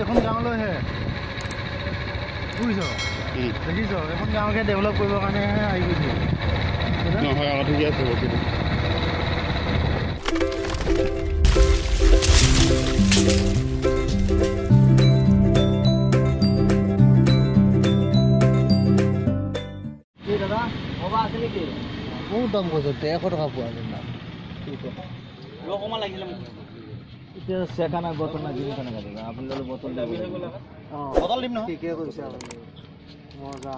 এখন গাঁৱলৈহে বুজিছ দেখিছ এখন গাঁৱকে ডেভেলপ কৰিবৰ কাৰণেহে আহি গৈছে নহয় আগত ঠিকে আছে বস্তুটো দাদা মোবা আছে নেকি বহুত দাম কৈছে 150 টকা পোৱা যায় না লোকমা লাগিছিল এতিয়া সেকানা বটল না দিন কানা দাদা আপোনালৈ বটল দিব বটল দিম নহয় ঠিকে কৈছে মজা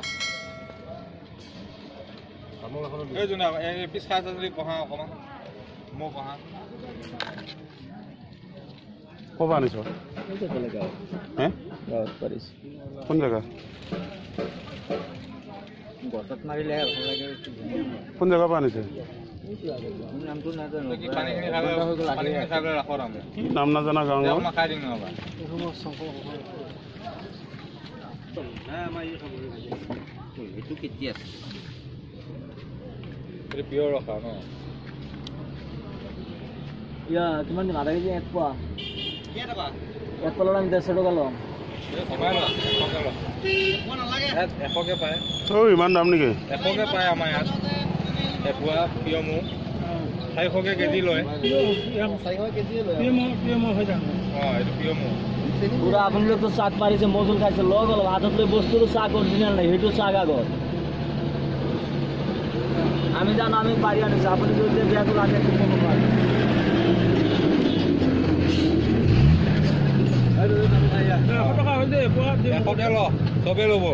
তামোল এখন এই জনা এই পিছ খাই যদি কহা অকমান মো কহা কবা আনিছ এইটো বেলেগ গাঁও হে গাঁৱত পাৰিছ কোন জায়গা গছত মাৰিলে ভাল লাগে কোন জায়গা পৰা আনিছে নামটো নাজানো কি পানীখিনি খালে ৰাখো আমি কি নাম নাজানা গাঁও গাঁও খাই দিম নহবা এইটো কেজি আছে এইটো পিয়ৰ ৰখা ন ইয়া কিমান দিম আধা কেজি এক পোৱা এক পোৱা ল'ম 150 টকা ল'ম এশকে পায় ইমান দাম নেকি এশকে পায় আমাৰ ইয়াত এপোৱা পিয়ৰ মৌ 400কে কেজি লয় এইটো পিয়ৰ মৌ পুৰা আপোনালোক তো শাক মাৰিছে মজুল খাইছে লগ অলপ হাতত লৈ বস্তুটো শাক অৰিজিনাল নাই সেইটো শাক আগত আমি জানো আমি পাৰি আনিছো আপুনি যদি বেয়াটো লাগে একো ক'ব নোৱাৰে এশকে ল চবে ল'ব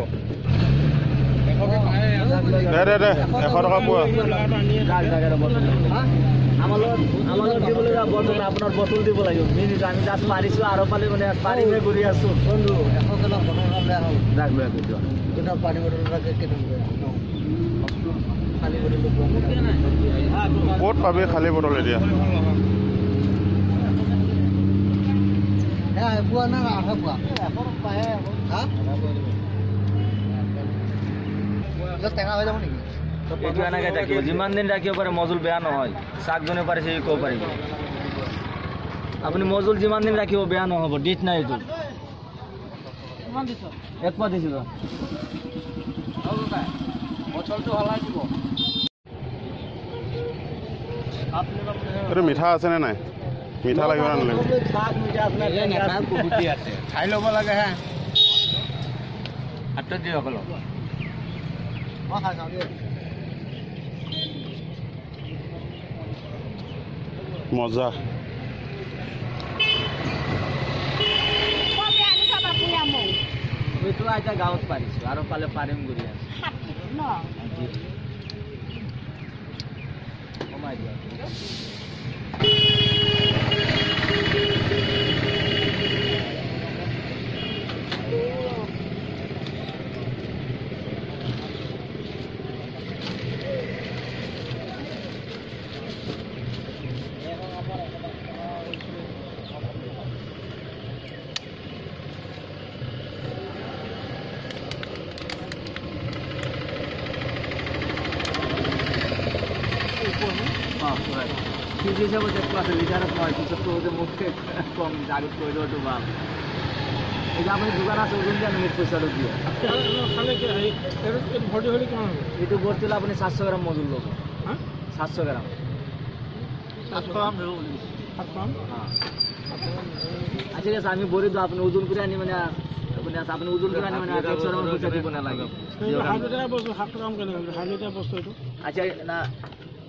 দে 100 টকা পোৱা আমার দিবলে বটল আপনার বটল দিব লাগিব মিনিট আমি জাস্ট মারিছো আর পালি মানে পারিবে ঘুরি আসছো বন্ধু 100 কিলো বটল আমরা রাখলো একটু এটা পানি বটল রাখে কেটে খালি বটল ক'ত পাবি খালি বটল এতিয়া হ্যাঁ বুয়া না আধা বুয়া এখন পায় হ্যাঁ জাস্ট টেঙা হয়ে যাব নাকি এইটো এনেকৈ থাকিব যিমান দিন ৰাখিব পাৰে মজুল বেয়া নহয় শাক জনে পাৰিছে ক'ব পাৰিব আপুনি মজুল যিমান দিন ৰাখিব বেয়া নহ'ব ডেট নাই এইটো কিমান দিছ এক পোৱা দিছিল বটলটো হলাই দিব এইটো মিঠা আছেনে নাই মিঠা লাগিব না নালাগে খাই ল'ব লাগে হে হাতত দি অকল মজা এইটো আইতা গাঁৱত পাৰিছো আৰু পালে পাৰিম ঘূৰি আছে কমাই দিয়া ঠিক হিসাবে দেখতে আছে লিটারত নয় কিছু তো ওদের মুখে কম জাগত করে দেওয়াটা ভাল এই যে আপনি দোকান আছে ওজন দিয়ে আমি পয়সাটা দিয়ে এইটো ভর্তি হলে আপনি 700 গ্রাম মজুর লোক 700 গ্রাম 700 গ্রাম হ্যাঁ আচ্ছা ঠিক আছে আমি বলি তো আপনি ওজন করে আনি মানে আপনি ওজন করে আনি মানে 100 গ্রাম পয়সা দিব না লাগে আচ্ছা না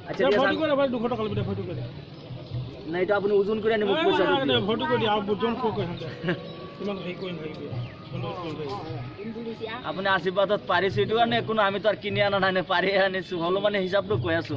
আচ্ছা ফটো করে ভাই 200 টাকা লবে ফটো করে না এটা আপনি ওজন করে আনি মুখ পয়সা দিবেন ফটো করে আপ ওজন কো কই হাতে তোমাক হেই কই নাই আপনি আশীর্বাদত পারিছো এটু আনে কোনো আমি তো আর কিনে আনা নাই পারি আনিছো হলো মানে হিসাবটো কই আছো